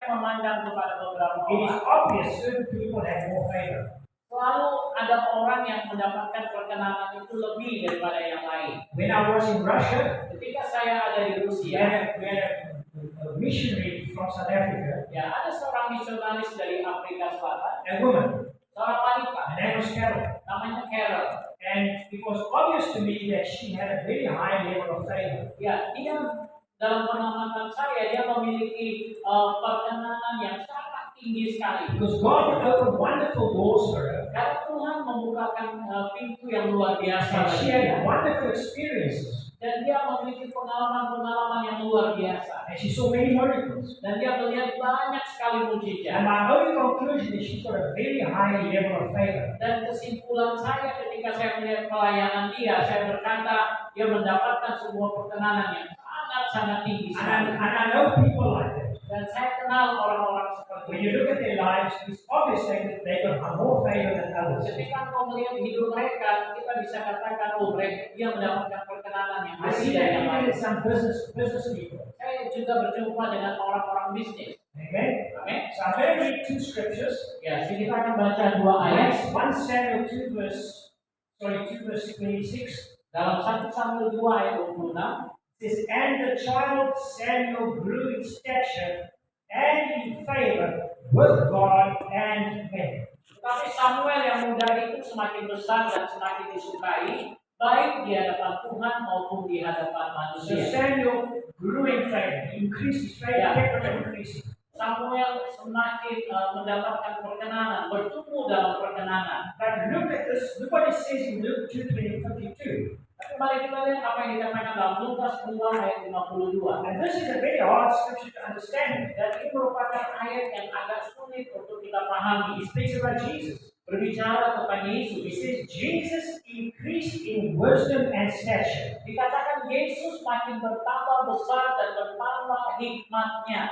memandang kepada beberapa It is orang. obvious certain people have more favor. Selalu ada orang yang mendapatkan perkenanan itu lebih daripada yang lain. When I was in Russia, Ketika saya ada di we Rusia, had a missionary from South Africa, ya ada seorang misionaris dari Afrika Selatan, a woman. seorang wanita, Her name was Carol. namanya Carol. And it was obvious to me that she had a very high level of favor. Ya, dia dalam pengamatan saya dia memiliki perkenanan yang sangat tinggi sekali. Because God would open wonderful doors for her. Karena Tuhan membukakan pintu yang luar biasa And bagi she dia. had wonderful experiences. Dan dia memiliki pengalaman-pengalaman yang luar biasa. And she saw many miracles. Dan dia melihat banyak sekali And mujizat. my only conclusion is she's got a very high level of favor. Dan kesimpulan saya ketika saya melihat pelayanan dia, saya berkata dia mendapatkan sebuah perkenanan yang sangat-sangat tinggi sekali. And I know people like that. Dan saya kenal orang-orang seperti When itu. you look at their lives, it's obvious that they got more favor than others. Ketika kau melihat hidup mereka, kita bisa katakan, oh mereka dia mendapatkan perkenanan yang I see berbeda that yang even lain. in some business people. Saya juga berjumpa dengan orang-orang bisnis. Okay? Amin. So I'm going to read two scriptures. Ya, jadi kita akan baca dua ayat 1 Samuel 2 verse 26. dalam 1 Samuel 2 ayat 26. It says, and the child Samuel grew in stature and in favor with God and men. Tetapi Samuel yang muda itu semakin besar dan semakin disukai, baik di hadapan Tuhan maupun di hadapan So manusia. Samuel grew in favor. He increased his favor, Yeah. kept on increasing. Samuel semakin mendapatkan perkenanan, bertumbuh dalam perkenanan. But look at this, look what it says in Luke 2:52. Tapi mari kita lihat apa yang dikatakan dalam Lukas 2 ayat 52. And this is a very hard scripture to understand. Dan ini merupakan ayat yang agak sulit untuk kita pahami. He speaks about Jesus. Berbicara tentang He Yesus. says Jesus increased in wisdom and stature. Dikatakan Yesus makin bertambah besar dan bertambah hikmatnya.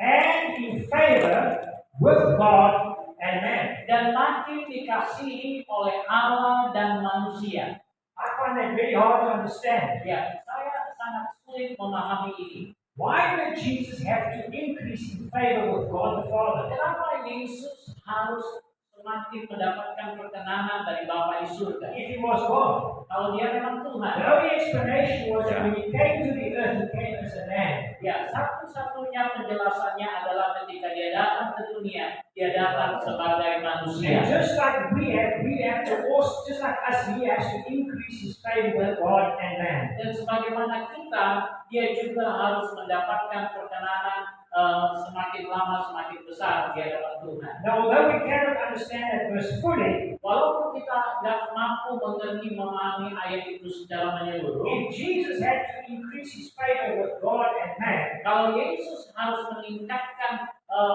And in favor with God and man. Dan makin dikasihi oleh Allah dan manusia. I find that very hard to understand. Ya, saya sangat sulit memahami ini. Why did Jesus have to increase in favor with God the Father? Kenapa Yesus harus semakin mendapatkan perkenanan dari Bapa di surga? If he was God. Kalau dia memang The Tuhan. only explanation was that when he came to the earth, he came as a man. Ya, satu-satunya penjelasannya adalah ketika dia datang ke dunia, dia datang sebagai And manusia. just like we have to also, just like us, he has to increase his favor with God and man. Dan sebagaimana kita, dia juga harus mendapatkan perkenanan semakin lama semakin besar di hadapan Tuhan. Now, although we cannot understand that verse fully, Walaupun kita tidak mampu mengerti memahami ayat itu secara menyeluruh, if Jesus had to increase his favor with God and man, kalau Yesus harus meningkatkan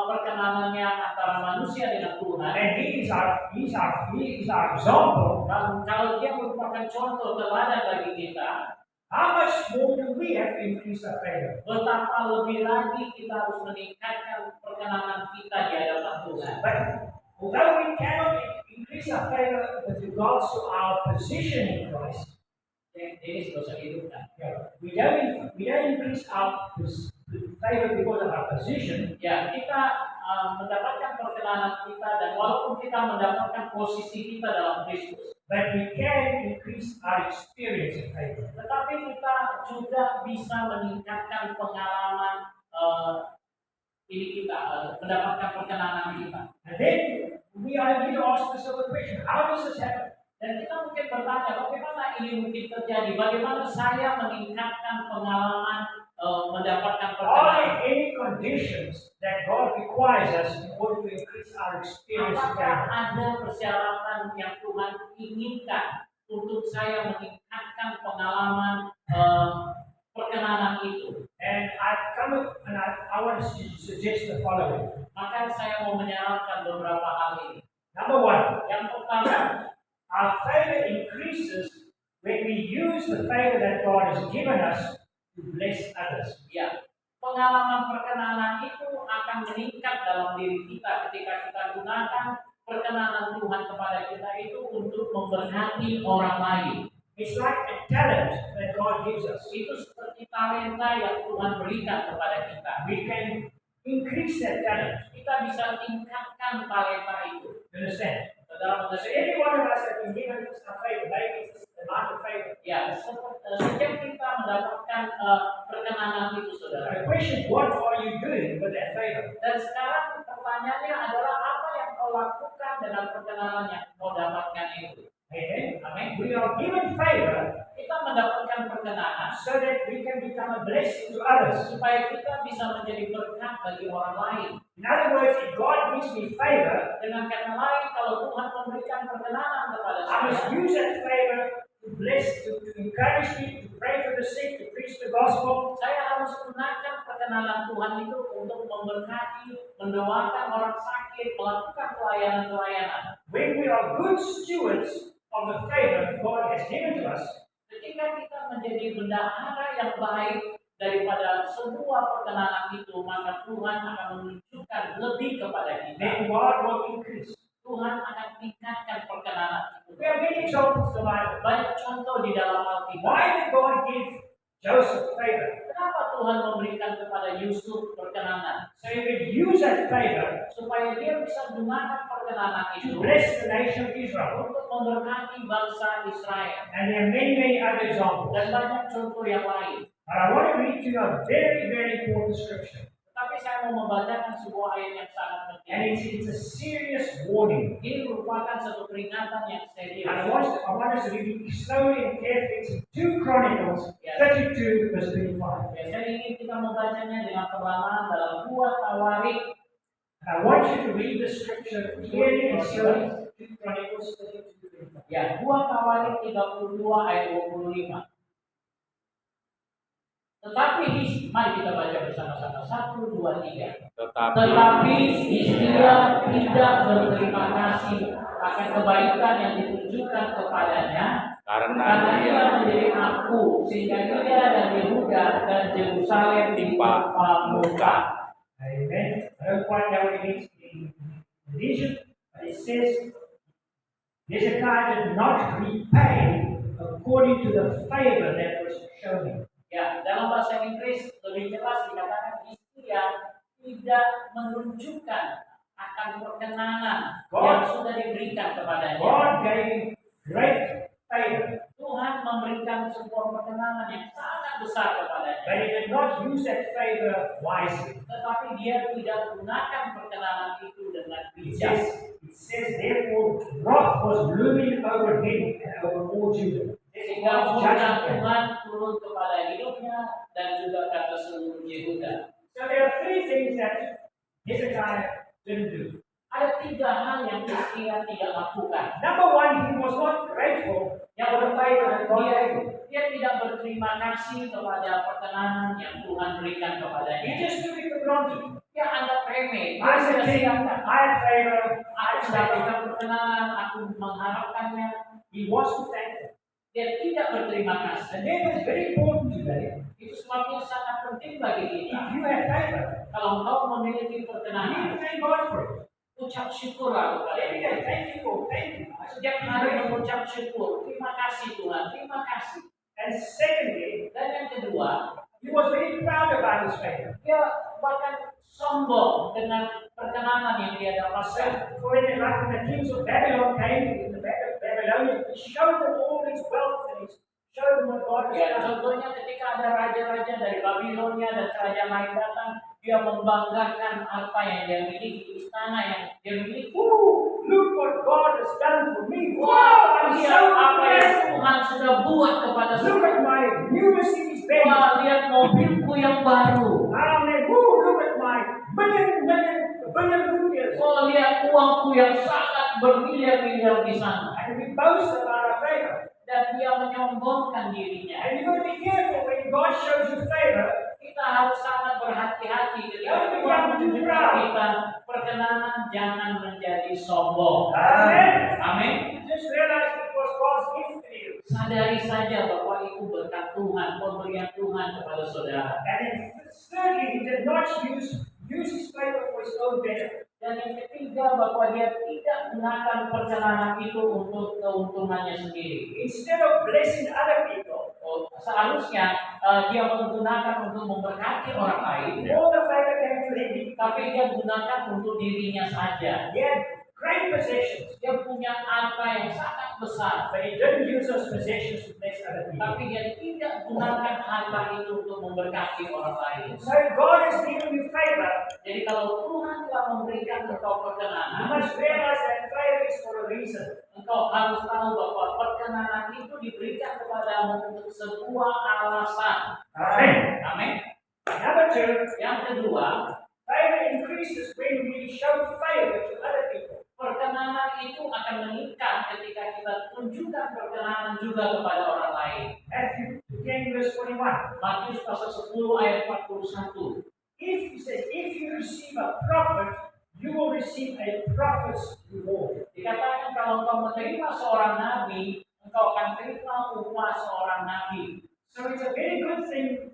perkenanannya antara manusia dengan Tuhan, and he is our example, dan kalau dia merupakan contoh teladan bagi kita, how much more do we have to increase our favor? betapa lebih lagi kita harus meningkatkan perkenanan kita di hadapan Tuhan. But although we cannot increase our favor with regards to our position in Christ, Ini sudah saya hidupkan. we don't increase our favor because of our position. Ya, kita mendapatkan perkenanan kita dan walaupun kita mendapatkan posisi kita dalam Kristus, But we can increase our experience of favor. tetapi kita juga bisa meningkatkan pengalaman ini kita, mendapatkan perkenanan kita. And then we are need to ask ourselves a question: how does this happen? Dan kita mungkin bertanya, bagaimana ini mungkin terjadi? Bagaimana saya meningkatkan pengalaman mendapatkan Are perkenanan? there any conditions that God requires us in order to increase our experience of Apakah favor? ada persyaratan yang Tuhan inginkan untuk saya meningkatkan pengalaman perkenanan itu? And I've come up and I want to suggest the following. Maka saya mau menyarankan beberapa hal ini. Number one, Yang pertama, our favor increases when we use the favor that God has given us to bless others. ya, pengalaman perkenanan itu akan meningkat dalam diri kita ketika kita gunakan perkenanan Tuhan kepada kita itu untuk memberkati orang lain. It's like a talent that God gives us. Itu seperti talenta yang Tuhan berikan kepada kita. We can increase that talent. Kita bisa tingkatkan talenta itu. You understand? Saudara So mengerti? every one of us has been given some favor. Maybe it's the amount of favor. Ya, sejak kita mendapatkan perkenanan itu, saudara. The question, what are you doing with that favor? Dan sekarang pertanyaannya adalah apa yang kau lakukan dengan perkenanan yang kau dapatkan itu? Amen. Amin. We are given favor Kita mendapatkan perkenanan so that we can become a blessing to others. supaya kita bisa menjadi berkat bagi orang lain. In other words, if God gives me favor, Dengan kata lain, kalau Tuhan memberikan perkenanan kepada I must saya, use that favor to bless, to encourage people, to pray for the sick, to preach the gospel. saya harus gunakan perkenanan Tuhan itu untuk memberkati, mendoakan orang sakit, melakukan pelayanan-pelayanan. When we are good stewards of the favor God has given to us, Ketika kita menjadi bendahara yang baik daripada sebuah perkenanan itu, maka Tuhan akan menunjukkan lebih kepada kita. then God will increase. Tuhan akan tingkatkan perkenanan itu. We have many examples in the Bible. Banyak contoh di dalam Alkitab. Why did God give Joseph favor? Kenapa Tuhan memberikan kepada Yusuf perkenanan? So he could use that favor Supaya dia bisa gunakan perkenanan to itu bless the nation of Israel. untuk memberkati bangsa Israel. And there are many, many other examples. Dan banyak contoh yang lain. But I want to read to you a very, very important scripture. Tetapi saya mau membacakan sebuah ayat yang sangat And penting. it's a serious warning. Ini merupakan satu peringatan yang serius. And I want us to read it slowly and carefully. It's in 2 Chronicles 32, verse 25. Ya, saya ingin kita membacanya dengan perlahan dalam 2 Tawarik. And I want you to read the scripture clearly and slowly. 2 Chronicles 32, 25. Ya, 2 Tawarik 32 ayat 25. Tetapi mari kita baca bersama-sama. 1, 2, 3. Tetapi Hizkia tidak berterima kasih akan kebaikan yang ditunjukkan kepadanya, karena dia menjadi aku, sehingga dia dan Yehuda dan Yerusalem timpa muka. Amen. I don't quite know what it means in Egypt, but it says Hezekiah did not repay according to the favor that was shown him. Ya, dalam bahasa Inggris lebih jelas dikatakan Hizkia tidak menunjukkan akan perkenanan yang sudah diberikan kepadanya. God gave him great favor, Tuhan memberikan sebuah perkenanan yang sangat besar kepadanya. but he did not use that favor wisely. Tetapi dia tidak gunakan perkenanan itu dengan It bijak. says, therefore, wrath was looming over him and over all Judah. Sehingga murka Tuhan turun kepada hidupnya dan juga kata seluruh Yehuda. So there are 3 things that Hezekiah didn't do. Ada 3 hal yang Hizkia tidak lakukan. Number 1, he was not grateful for the favor that God gave him. Dia tidak berterima kasih kepada perkenanan yang Tuhan berikan He kepadanya. just took it for granted. Dia anggap remeh. Dia I said, sudah king, siapkan. I have favor, I Aku expect it. mendapatkan perkenanan, aku mengharapkannya. He wasn't thankful. Dia tidak berterima kasih. And therefore, it's very important today. Itu sebabnya sangat penting bagi kita. If you have favor, Kalau engkau memiliki you need perkenanan, to thank God for it. ucap syukurlah kepada Every Dia. day, thank you, Lord, thank you. Setiap hari mengucap syukur. Terima kasih Tuhan, terima kasih. And secondly, Dan yang kedua, he was very proud about his favor. dia bahkan sombong dengan perkenanan yang dia dapatkan. For in like when the kings of Babylon came, in the Babylonian, he showed them all his wealth and he showed them what God has Ya, done. contohnya ketika ada raja-raja dari Babilonia dan kerajaan lain datang, dia membanggakan apa yang dia miliki, istana yang dia miliki. Look what God has done for me. Wow, I'm Lihat so apa yang blessed. Tuhan sudah buat kepada Look saya. at my new Mercedes Benz. Wah, lihat mobilku yang baru. Amen. Woo, look at my billion rupees. Oh, lihat uangku yang sangat bermiliar-miliar di sana. And we boast about our favor. Dan dia menyombongkan dirinya. And you've got to be careful when God shows you favor. Kita harus sangat berhati-hati ketika Jangan Tuhan menjadi menunjukkan proud. kita perkenanan, jangan menjadi sombong. Amen. Amin. Just realize it was God's gift to you. Sadari saja bahwa itu berkat Tuhan, pemberian Tuhan kepada saudara. And then thirdly, he did not use his favor for his own benefit. Dan yang ketiga, bahwa dia tidak gunakan perkenanan itu untuk keuntungannya sendiri. Instead of blessing other people, Seharusnya dia menggunakan untuk memberkati orang lain. all the favor came to everything. Tapi dia gunakan untuk dirinya saja. He had great possessions, Dia punya harta yang sangat besar, but he didn't use those possessions to bless other people. tapi dia tidak gunakan harta itu untuk memberkati orang lain. So if God has given you favor, Jadi kalau Tuhan telah memberikan engkau you perkenanan, must realize that favor is for a reason. engkau harus tahu bahwa perkenanan itu diberikan kepadamu untuk sebuah alasan. Amen. Amin. Number two, Yang kedua, favor increases when we show favor to other people. perkenanan itu akan meningkat ketika kita tunjukkan perkenanan juga kepada orang lain. Matthew 10 verse 41. Matius pasal 10 ayat 41. If you receive a prophet, you will receive a prophet's reward. Dikatakan kalau engkau menerima seorang nabi, engkau akan terima upah seorang nabi. So it's a very good thing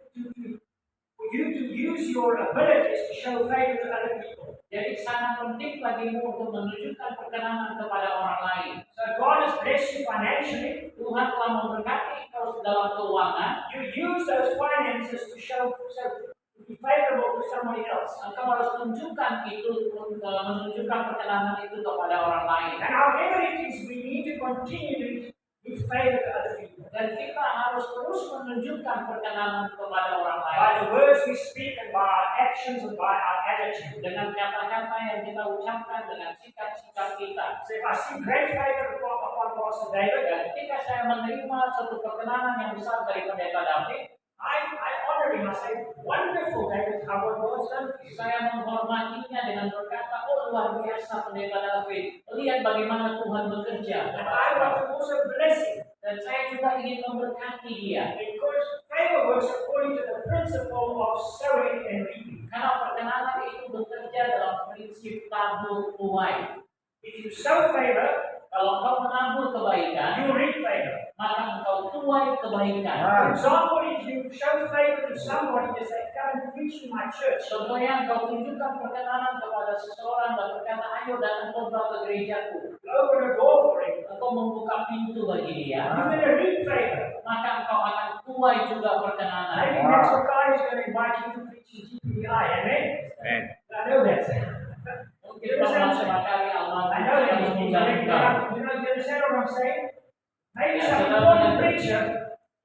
for you to use your abilities to show favor to other people. Jadi sangat penting bagimu untuk menunjukkan perkenanan kepada orang lain. So God has blessed you financially. Tuhan telah memberkati engkau dalam keuangan. You use those finances to to be favorable to somebody else. Engkau harus tunjukkan itu, menunjukkan perkenanan itu kepada orang lain. And however it is, we need to continue to give favor to other people. Dan kita harus terus menunjukkan perkenanan kepada orang lain. By the words we speak and by our actions and by our attitude. Dengan kata-kata yang kita ucapkan, dengan sikap-sikap kita. So if I see great favor upon Pastor David, Dan ketika saya menerima satu perkenanan yang besar dari pendeta David, I honor him. I say, wonderful, David, how what God's done for you. saya menghormatinya dengan berkata, oh luar biasa pendeta David. Lihat bagaimana Tuhan bekerja. And I want to also bless him. Dan saya juga ingin memberkati dia. Because favor works according to the principle of sowing and reaping. Karena perkenanan itu bekerja dalam prinsip tabur tuai. If you sow favor, Kalau engkau menabur kebaikan, you reap favor. maka engkau tuai kebaikan. For example, if you show favor to somebody, you say, come and preach in my church. Contohnya engkau tunjukkan perkenanan kepada seseorang dan berkata, ayo datang khotbah ke gerejaku. You open a door for him. Engkau membuka pintu bagi dia, You're going to reap favor. maka engkau akan tuai juga perkenanan. Maybe next guy is going to invite you to preach in GPI. Amen? Amen. I know that. Mungkin beberapa kali Allah I know that. akan mengundang engkau. You understand what I'm saying? Maybe Yeah, some so that important means- preacher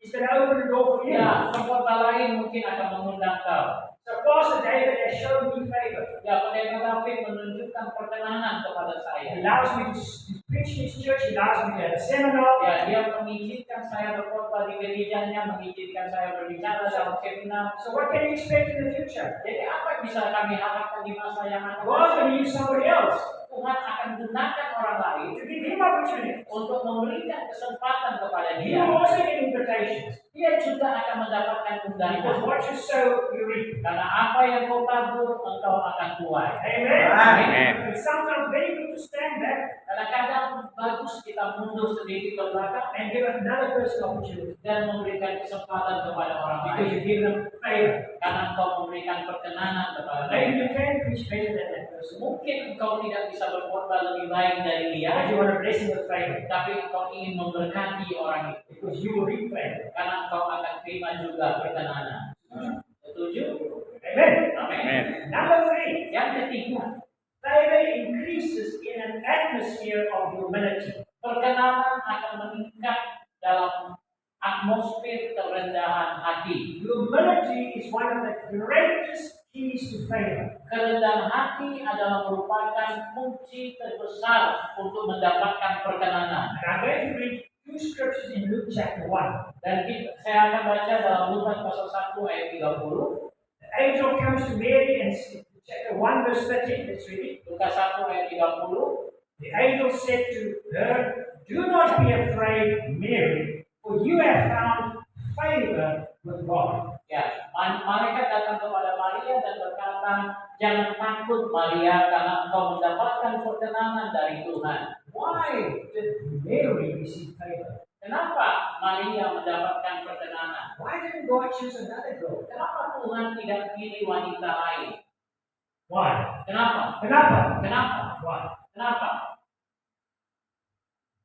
is going to open the door for you. Ya, khotbah lain mungkin akan mengundang kau. So Pastor David has shown me favor. Ya, pendeta David menunjukkan perkenanan kepada He saya. allows me to preach in his church. He allows me to have a seminar. Ya, dia mengizinkan saya berkhotbah di gerejanya, mengizinkan saya berbicara dalam seminar. So what can you expect in the future? Jadi apa yang bisa kami harapkan di masa yang akan God's datang? going to use somebody else Tuhan akan gunakan orang lain to give him opportunity. untuk memberikan kesempatan kepada You dia. will also get invitations. Dia juga akan mendapatkan Because undangan. what you sow, you reap. Karena apa yang kau tabur, engkau akan tuai. Amen. Amen. It's sometimes very good to stand back Kadang-kadang bagus kita mundur sedikit ke belakang and give another person opportunity. dan memberikan kesempatan kepada orang Because you lain. give them favor. Karena engkau memberikan perkenanan kepada Maybe mereka. you can preach better than that person. Mungkin engkau tidak bisa berkhotbah lebih baik dari But dia, you want to bless him with favor. tapi engkau ingin memberkati orang itu. Because you will reap favor. Karena engkau akan terima juga perkenanan. Setuju? Amen. Amin. Amen. Number 3. Yang ketiga, Favor increases in an atmosphere of humility. perkenanan akan meningkat dalam atmosfer kerendahan hati. Humility is one of the greatest keys to favor. Kerendahan hati adalah merupakan kunci terbesar untuk mendapatkan perkenanan. And I'm going to read 2 scriptures in Luke chapter 1. Dan saya akan baca dalam Lukas pasal 1 ayat 30. The angel comes to Mary and chapter 1 verse 13. Let's read it. Lukas 1 ayat 30. The angel said to her, do not be afraid, Mary, for you have found favor with God. Ya, malaikat datang kepada Maria dan berkata, jangan takut Maria karena engkau mendapatkan perkenanan dari Tuhan. Why did Mary receive favor? Kenapa Maria mendapatkan perkenanan? Why didn't God choose another girl? Kenapa Tuhan tidak pilih wanita lain? Why? Kenapa? Kenapa? Kenapa? Why? Kenapa?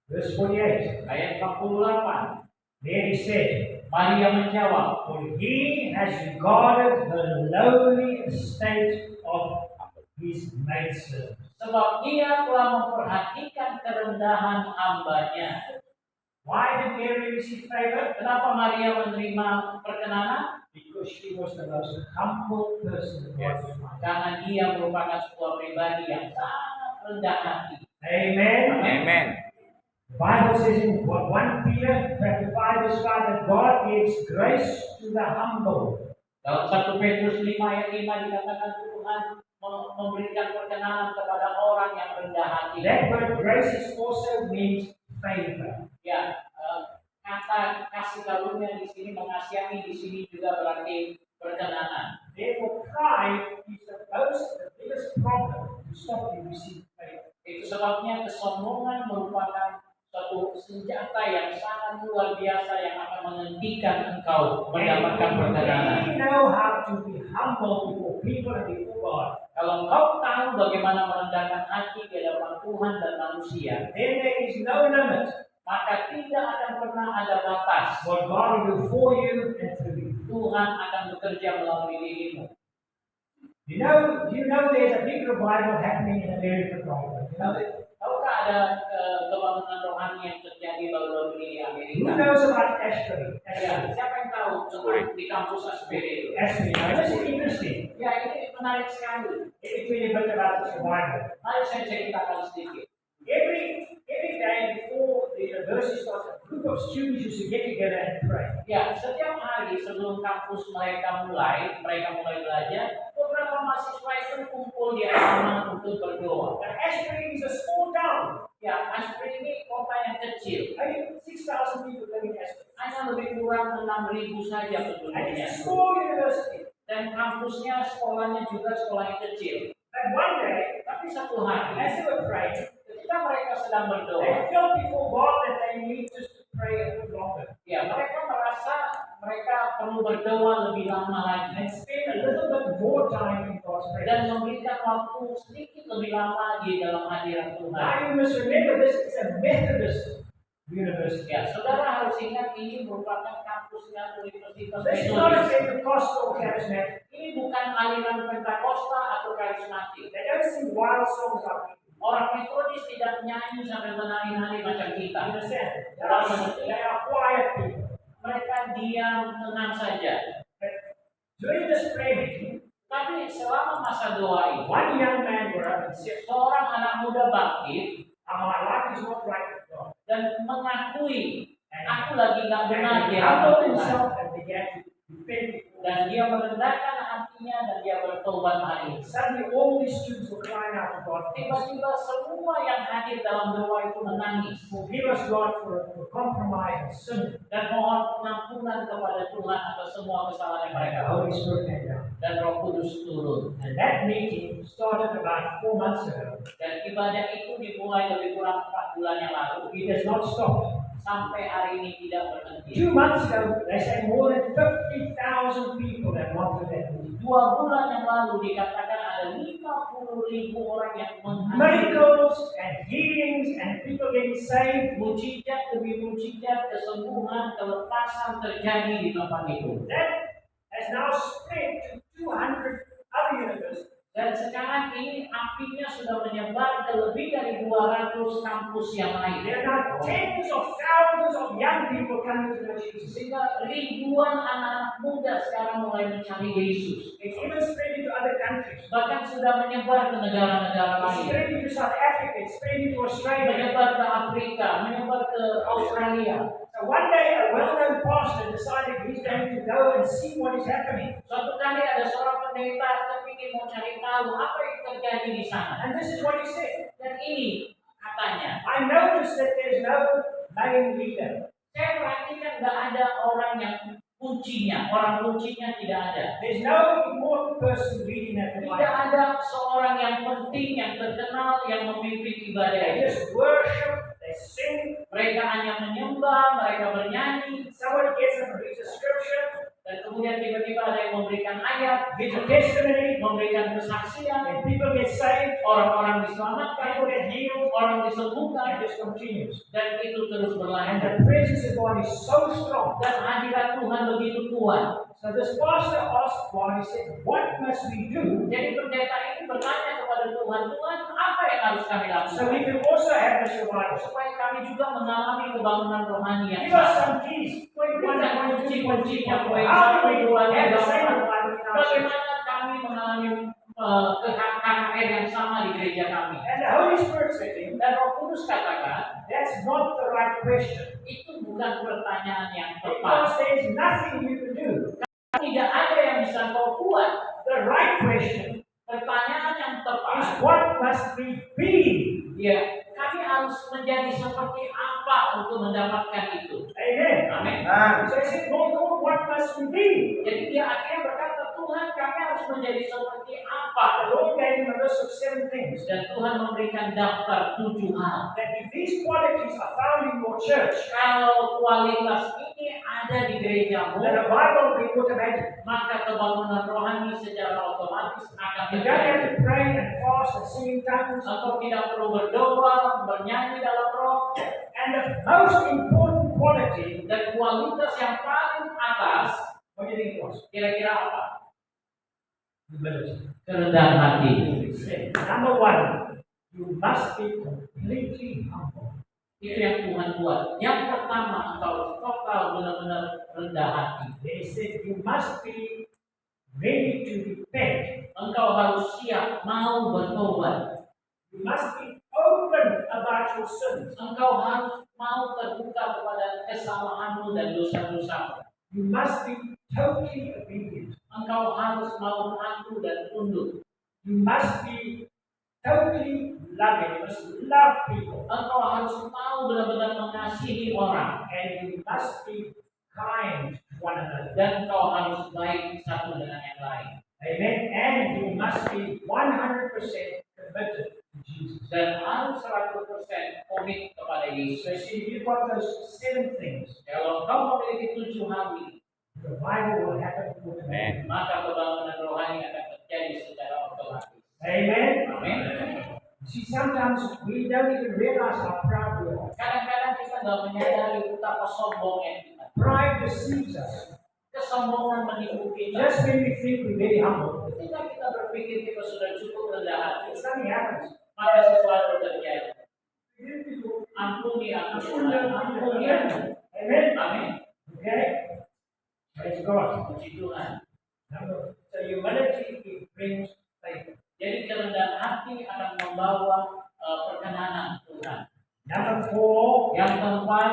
Verse 48. Ayat 48. Mary said, Maria menjawab, For he has regarded the lowly estate of his maidservant. sebab ia telah memperhatikan kerendahan hambanya. Why did Mary receive favor? Kenapa Maria menerima perkenanan? Because she was the most humble person in God could find. Karena dia merupakan sebuah pribadi yang sangat rendah hati. Amen. Amen. The Bible says in 1 Peter chapter 5 verse 5 that God gives grace to the humble. Dalam 1 Petrus 5 ayat 5 dikatakan Tuhan memberikan perkenanan kepada orang yang rendah hati. That word grace is also means favor. Ya, kata kasih karunia di sini, mengasihi di sini juga berarti perkenanan. Therefore, pride is the biggest problem to stop you receiving favor. Itu sebabnya kesombongan merupakan suatu senjata yang sangat luar biasa yang akan menghentikan engkau mendapatkan perkenanan. We know how to be humble before people and before God. Kalau engkau tahu bagaimana merendahkan hati di hadapan Tuhan dan manusia, Then there is no limit maka tidak akan pernah ada batas. what God will do for you and through you. Tuhan akan bekerja melalui dirimu. Do you know there's a big revival happening in America right now? You know that? Tahukah ada kebangunan rohani yang terjadi baru-baru ini di Who Amerika? knows about Ashbury? Ya, siapa yang tahu tentang di kampus Asbury itu? Ashbury. Now, this is interesting. Ya, ini menarik sekali. Let me tell you a bit about this revival. Mari saya ceritakan sedikit. Every day before the university starts, a group of students used to get together and pray. Ya, setiap hari sebelum kampus mereka mulai belajar, beberapa mahasiswa itu kumpul di asrama untuk berdoa. Now, Ashbury is a small town. Ya, Asbury ini kota yang kecil. Only 6,000 people live in Ashbury. Hanya lebih kurang 6.000 saja And penduduknya. it's a small university. Dan kampusnya, sekolahnya juga sekolah yang kecil. But one day, Tapi satu hari, as they were praying, ketika mereka sedang they berdoa, felt before God that they need just to pray a little longer ya mereka merasa mereka perlu berdoa lebih lama lagi and spend a little bit more time in God's presence. dan memberikan waktu sedikit lebih lama di dalam hadirat Tuhan. Now you must remember this is a Methodist university. Ya, saudara harus ingat ini merupakan kampusnya Universitas This is not a Metodis. Pentecostal charismatic. Ini bukan aliran Pentakosta atau karismatik. They don't sing wild songs like we do. Orang Metodis tidak nyanyi sambil menari-nari macam You kita. understand? They are quiet people. Mereka diam, tenang saja. But during this prayer meeting, Tapi selama masa doa itu, one young man got up and said, seorang anak muda bangkit my life is not right with God. dan mengakui, aku lagi nggak benar And di he hadapan humbled Tuhan. himself and began to repent before Dan dia merendahkan hatinya dan dia bertobat hari itu. Suddenly, all these students were crying out to God, Tiba-tiba semua yang hadir dalam doa itu menangis forgive us, God, for compromise and sin. dan mohon pengampunan kepada Tuhan atas semua kesalahan yang And mereka the buat. Holy Spirit came down. Dan Roh Kudus turun. And that meeting started about 4 months ago. Dan ibadah itu dimulai lebih kurang 4 bulan yang lalu. It has not stopped. Sampai hari ini tidak berhenti. 2 months ago, they say more than 50,000 people have gone to that meeting. 2 bulan yang lalu dikatakan ada 50.000 orang yang menghadiri. Miracles and healings and people getting saved. Mujizat demi mujizat, kesembuhan, kelepasan terjadi di tempat itu. That has now spread to 200 other universities. Dan sekarang ini apinya sudah menyebar ke lebih dari 200 kampus yang lain. There are now tens of thousands of young people coming to know Jesus. Sehingga ribuan anak-anak muda sekarang mulai mencari Yesus. It's even spread into other countries. Bahkan sudah menyebar ke negara-negara It's lain. spread into South Africa. It's spread into Australia. Menyebar ke Afrika, menyebar ke Australia. So one day, a well-known pastor decided he's going to go and see what is happening. Suatu kali ada seorang pendeta kepingin mau cari tahu apa yang terjadi di sana. And this is what he said. Dan ini katanya, I noticed that there's no main leader. saya perhatikan nggak ada orang yang kuncinya, orang kuncinya tidak ada. There's no important person leading that Tidak revival. ada seorang yang penting, yang terkenal, yang memimpin ibadah They itu. just worship, they sing. Mereka hanya menyembah, mereka bernyanyi. Somebody gets them to read the scripture. Dan kemudian tiba-tiba ada yang memberikan ayat, gives a testimony, memberikan kesaksian, and people get saved, orang-orang diselamatkan, people get healed, orang and disembuhkan, this continues. dan itu terus And berlanjut. the presence of God is so strong. Dan hadirat Tuhan begitu kuat. So this pastor asked God, he said, what must we do Jadi pendeta ini bertanya kepada Tuhan, Tuhan, apa yang harus kami so we lakukan can also have this revival? supaya kami juga mengalami kebangunan rohani yang Give us sama. some keys. Point one, Berikan point two, point three, kunci-kuncinya, point four. poin How do 1, we 2, have the 3, same 4. revival in our church? Bagaimana kami mengalami KKR yang sama di gereja kami? And the Holy Spirit said to him, Dan Roh Kudus katakan, that's not the right question. itu bukan pertanyaan yang tepat. Because there's nothing you can do. Tidak ada yang bisa kau buat. The right question Pertanyaan yang is tepat, what must we be? ya, kami harus menjadi seperti apa untuk mendapatkan itu. Amen. Amin. So he said, Lord, what must we be? Jadi dia akhirnya berkata, Tuhan, kami harus menjadi seperti The apa? Lord gave him a list of 7 things. Dan Tuhan memberikan daftar 7 hal. That if these qualities are found in your church, Kalau kualitas ini ada di gerejamu, the revival will be automatic. maka kebangunan rohani secara otomatis akan You don't have terjadi. to pray and fast and sing in tongues. Atau tidak perlu berdoa, bernyanyi dalam roh. And the most important quality, Dan kualitas yang paling atas, what do you think it was? kira-kira apa? Humility. Kerendahan hati. He said, number 1, you must be completely humble. Itu yang Tuhan buat. Yang pertama, engkau total benar-benar rendah hati. They said, you must be ready to repent. Engkau harus siap, mau bertobat. You must be open about your sins. Engkau harus mau terbuka kepada kesalahanmu dan dosa-dosamu. You must be totally obedient. Engkau harus mau patuh dan tunduk. You must be totally loving. You must love people. Engkau harus mau benar-benar mengasihi orang. And you must be kind to one another. Dan engkau harus baik satu dengan yang lain. Amen. And you must be 100% committed to Jesus. Dan harus 100% komit kepada So Yesus. see, if you've got those 7 things, Kalau engkau memiliki 7 hal ini, the revival will happen automatically. maka kebangunan rohani akan terjadi secara otomatis. Amen. Amin. See, sometimes we don't even realize how proud we are. Kadang-kadang kita nggak menyadari betapa sombongnya kita. Pride deceives us. Kesombongan menipu kita. Just when we think we're very humble, Ketika kita berpikir kita sudah cukup rendah hati, something happens. maka sesuatu terjadi. Ampuni aku, Tuhan. Ampuni aku. Amen. Amin. Okay? Praise God. Puji Tuhan. So humility, it brings faith. Jadi kerendahan hati akan membawa perkenanan Tuhan. Number 4, Yang keempat,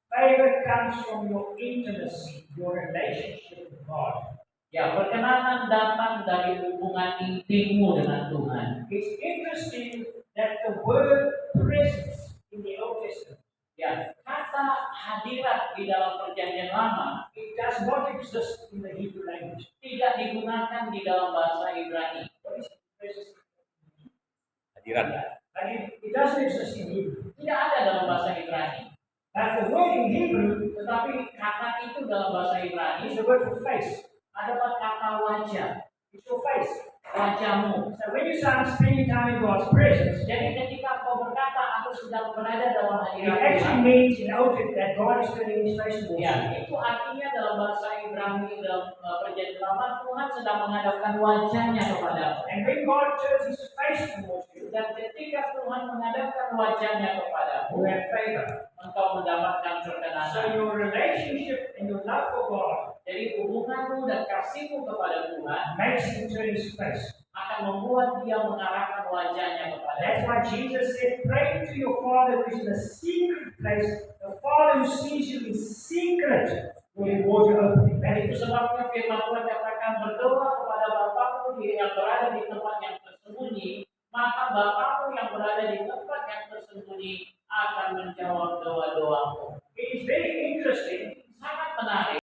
favor comes from your intimacy, your relationship with God. ya perkenanan datang dari hubungan intimmu dengan Tuhan. It's interesting that the word presence in the Old Testament, Ya, kata hadirat di dalam perjanjian lama it does not exist in the Hebrew language. tidak digunakan di dalam bahasa Ibrani. What is presence? Hadirat. Like it doesn't exist in Hebrew. Tidak ada dalam bahasa Ibrani. But the word in Hebrew Tetapi kata itu dalam bahasa Ibrani is the word for face. ada kata wajah, It's your face. wajahmu. So when you say I'm spending time in God's presence, Jadi ketika kau berkata aku sedang berada dalam it hadirat actually Tuhan, means in Old that God is turning His face towards ya you. itu artinya dalam bahasa Ibrani dalam perjanjian lama Tuhan sedang menghadapkan wajahnya kepadamu. And when God turns His face towards you, Dan ketika Tuhan menghadapkan wajahnya kepadamu, you have favor. engkau mendapatkan So perkenanan. your relationship and your love for God Jadi hubunganmu dan kasihmu kepada Tuhan makes Him turn His face. akan membuat dia mengarahkan wajahnya kepada. That's why Jesus said, pray to your Father who is in the secret place. The Father who sees you in secret will reward you openly. Dan itu sebabnya firman Tuhan katakan berdoa kepada Bapakmu yang berada di tempat yang tersembunyi, maka Bapakmu yang berada di tempat yang tersembunyi akan menjawab doa-doamu. It is very interesting. Sangat menarik.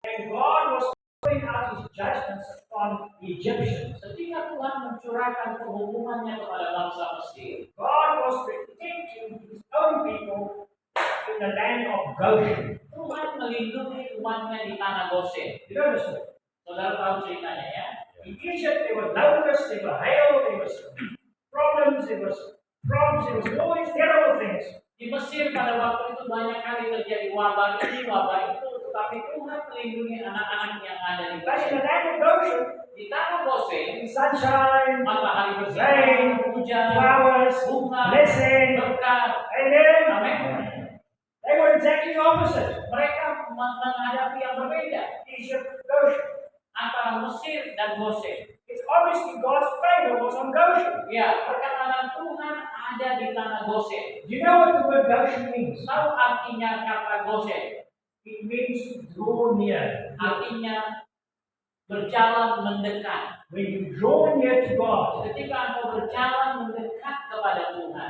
When God was pouring out His judgments upon the Egyptians, Ketika Tuhan mencurahkan penghukumannya kepada bangsa Mesir, God was protecting His own people in the land of Goshen. Tuhan melindungi umatnya di tanah Gosen. You know the story. Saudara tahu ceritanya ya? In Egypt, there were locusts, there were hail, there was problems, there was frogs, there was all these terrible things. Di Mesir pada waktu itu banyak kali terjadi wabah ini, wabah itu, tetapi Tuhan melindungi anak-anak yang ada di But in Gosen. the land of Goshen, Di tanah Gosen, sunshine, matahari rain, bersinar, hujan, flowers, bunga, blessing. berkat. Amen. Amin. They were exactly the opposite. Mereka menghadapi yang berbeda Egypt, Goshen. antara Mesir dan Gosen. It's obviously God's favor was on Goshen. Ya, perkataan Tuhan ada di tanah Gosen. Do you know what the word Goshen means? Tahu artinya kata Gosen? It means to draw near. Artinya berjalan mendekat. When you draw near to God, Ketika engkau berjalan mendekat kepada Tuhan,